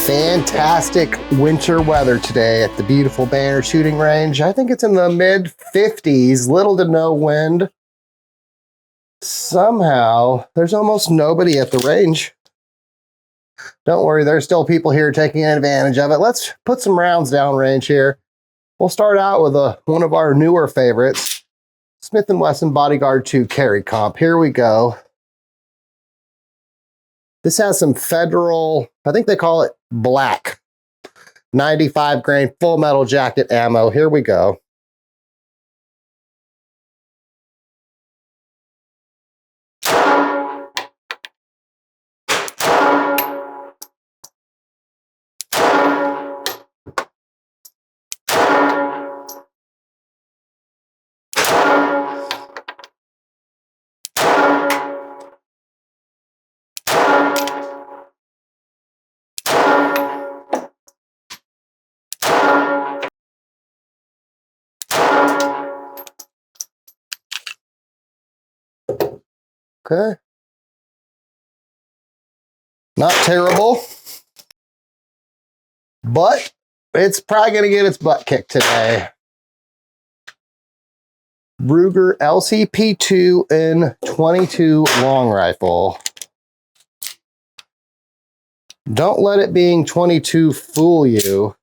Fantastic winter weather today at the beautiful Banner shooting range. I think it's in the mid 50s, little to no wind. Somehow, there's almost nobody at the range. Don't worry, there's still people here taking advantage of it. Let's put some rounds downrange here. We'll start out with one of our newer favorites, Smith & Wesson Bodyguard 2 Carry Comp. Here we go. This has some federal, I think they call it black, 95 grain full metal jacket ammo. Here we go. Okay. Not terrible, but it's probably going to get its butt kicked today. Ruger LCP2 in 22 long rifle. Don't let it being 22 fool you.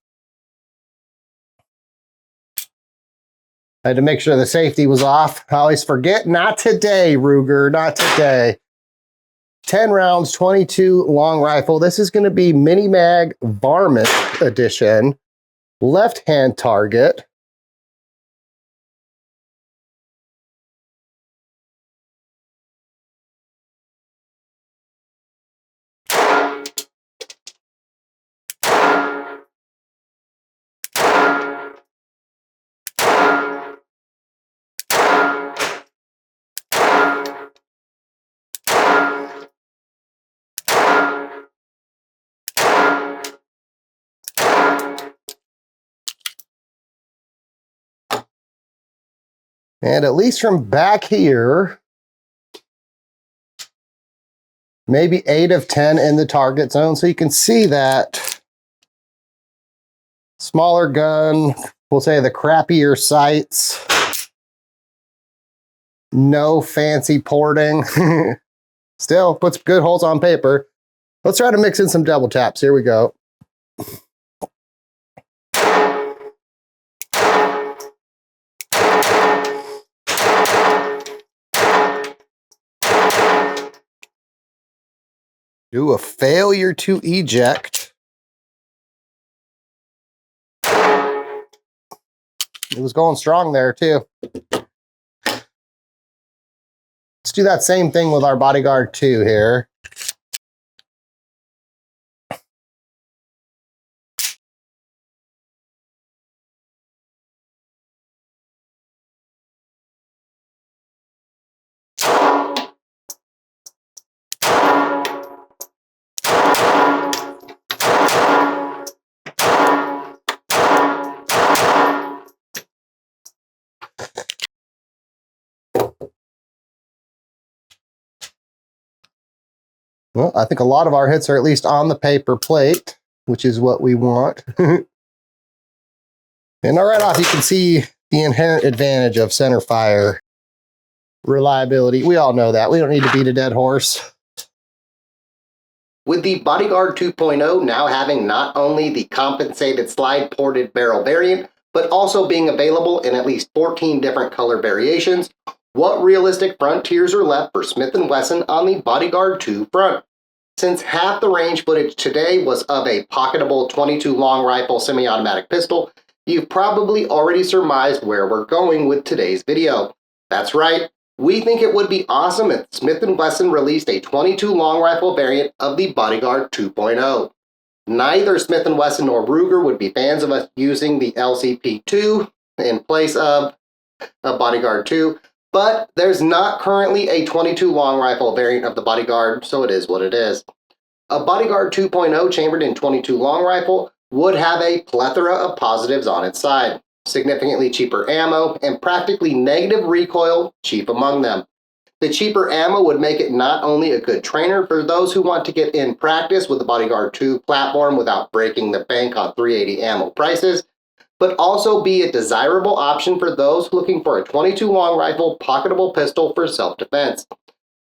I had to make sure the safety was off. I always forget. Not today, Ruger. Not today. 10 rounds, 22 long rifle. This is going to be Mini Mag Varmint edition. Left-hand target. And at least from back here, maybe 8 of 10 in the target zone. So you can see that smaller gun, we'll say the crappier sights, no fancy porting. Still puts good holes on paper. Let's try to mix in some double taps. Here we go. Do a failure to eject. It was going strong there too. Let's do that same thing with our Bodyguard 2 here. Well, I think a lot of our hits are at least on the paper plate, which is what we want. And right off, you can see the inherent advantage of center fire. Reliability. We all know that. We don't need to beat a dead horse. With the Bodyguard 2.0 now having not only the compensated slide ported barrel variant, but also being available in at least 14 different color variations, what realistic frontiers are left for Smith & Wesson on the Bodyguard 2 front? Since half the range footage today was of a pocketable 22 long rifle semi-automatic pistol, you've probably already surmised where we're going with today's video. That's right, we think it would be awesome if Smith & Wesson released a 22 long rifle variant of the Bodyguard 2.0. Neither Smith & Wesson nor Ruger would be fans of us using the LCP2 in place of a Bodyguard 2, but there's not currently a 22 long rifle variant of the Bodyguard, so it is what it is. A Bodyguard 2.0 chambered in 22 long rifle would have a plethora of positives on its side. Significantly cheaper ammo and practically negative recoil chief among them. The cheaper ammo would make it not only a good trainer for those who want to get in practice with the Bodyguard 2 platform without breaking the bank on 380 ammo prices, but also be a desirable option for those looking for a 22 long rifle pocketable pistol for self-defense.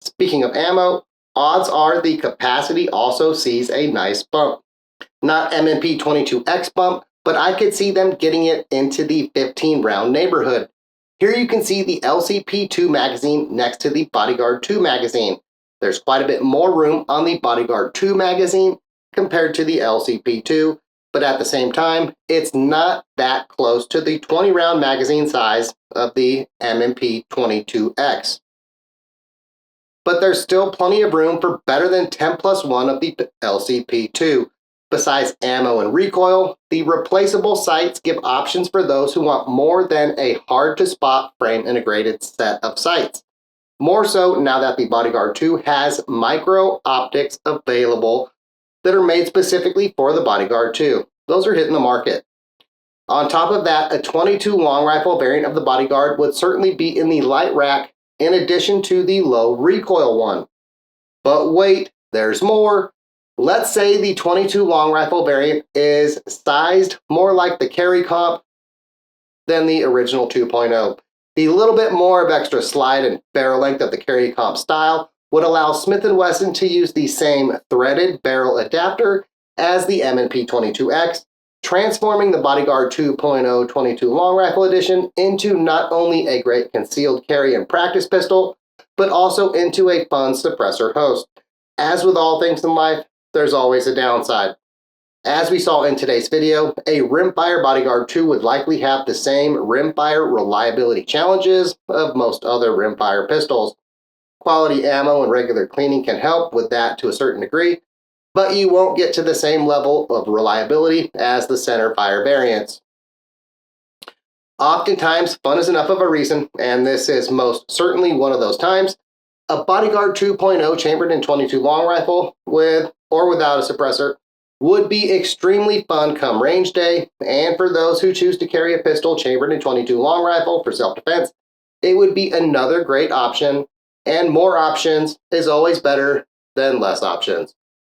Speaking of ammo, odds are the capacity also sees a nice bump. Not M&P 22X bump, but I could see them getting it into the 15 round neighborhood. Here you can see the LCP2 magazine next to the Bodyguard 2 magazine. There's quite a bit more room on the Bodyguard 2 magazine compared to the LCP2, but at the same time, it's not that close to the 20 round magazine size of the M&P 22X. But there's still plenty of room for better than 10+1 of the LCP2. Besides ammo and recoil, the replaceable sights give options for those who want more than a hard-to-spot frame-integrated set of sights. More so now that the Bodyguard 2 has micro optics available that are made specifically for the Bodyguard 2. Those are hitting the market. On top of that, a 22 long rifle variant of the Bodyguard would certainly be in the light rack in addition to the low recoil one. But wait, there's more. Let's say the 22 long rifle variant is sized more like the carry comp than the original 2.0. The little bit more of extra slide and barrel length of the carry comp style would allow Smith & Wesson to use the same threaded barrel adapter as the M&P 22X, transforming the Bodyguard 2.0 22 long rifle edition into not only a great concealed carry and practice pistol, but also into a fun suppressor host. As with all things in life, there's always a downside. As we saw in today's video, a rimfire Bodyguard 2 would likely have the same rimfire reliability challenges of most other rimfire pistols. Quality ammo and regular cleaning can help with that to a certain degree, but you won't get to the same level of reliability as the centerfire variants. Oftentimes, fun is enough of a reason, and this is most certainly one of those times. A Bodyguard 2.0 chambered in 22 long rifle, with or without a suppressor, would be extremely fun come range day, and for those who choose to carry a pistol chambered in 22 long rifle for self-defense, it would be another great option, and more options is always better than less options.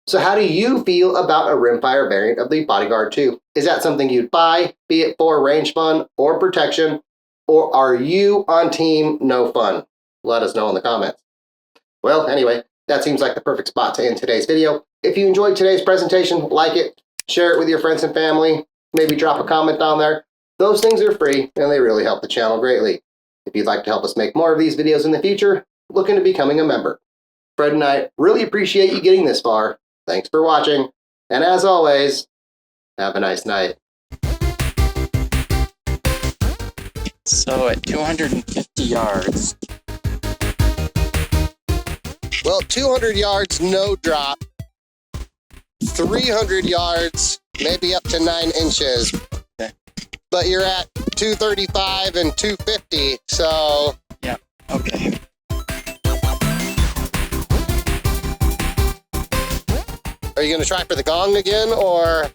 So how do you feel about a rimfire variant of the Bodyguard 2? Is that something you'd buy, be it for range fun or protection, or are you on team no fun? Let us know in the comments. Well, anyway, that seems like the perfect spot to end today's video. If you enjoyed today's presentation, like it, share it with your friends and family, maybe drop a comment down there. Those things are free and they really help the channel greatly. If you'd like to help us make more of these videos in the future, look into becoming a member. Fred and I really appreciate you getting this far. Thanks for watching, and as always, have a nice night. So at 250 yards. Well, 200 yards, no drop. 300 yards, maybe up to 9 inches. Okay. But you're at 235 and 250, so... Yeah, okay. Are you going to try for the gong again, or...?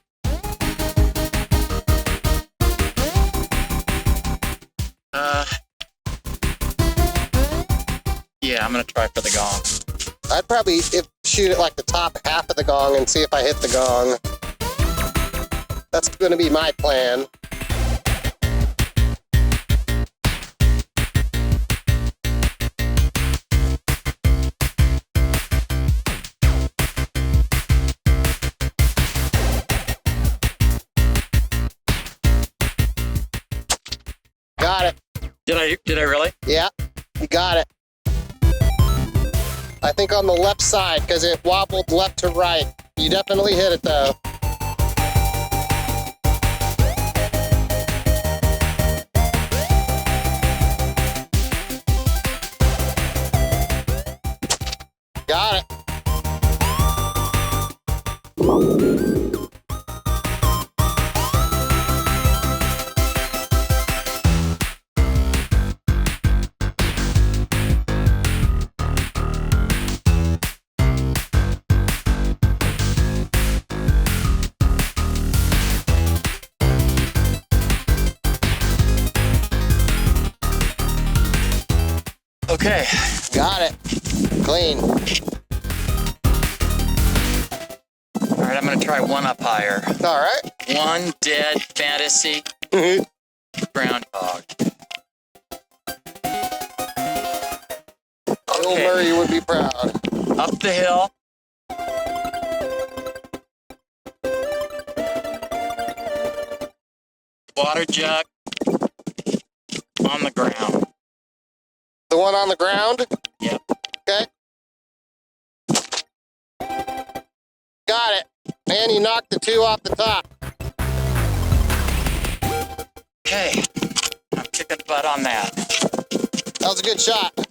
Yeah, I'm going to try for the gong. I'd probably shoot it like the top half of the gong and see if I hit the gong. That's going to be my plan. Got it. Did I really? Yeah, you got it. I think on the left side, because it wobbled left to right. You definitely hit it, though. Got it. Okay. Got it. Clean. All right, I'm gonna try one up higher. All right. One dead fantasy groundhog. Bill Murray would be proud. Up the hill. Water jug on the ground. The one on the ground? Yep. Okay. Got it. And you knocked the two off the top. Okay. I'm kicking butt on that. That was a good shot.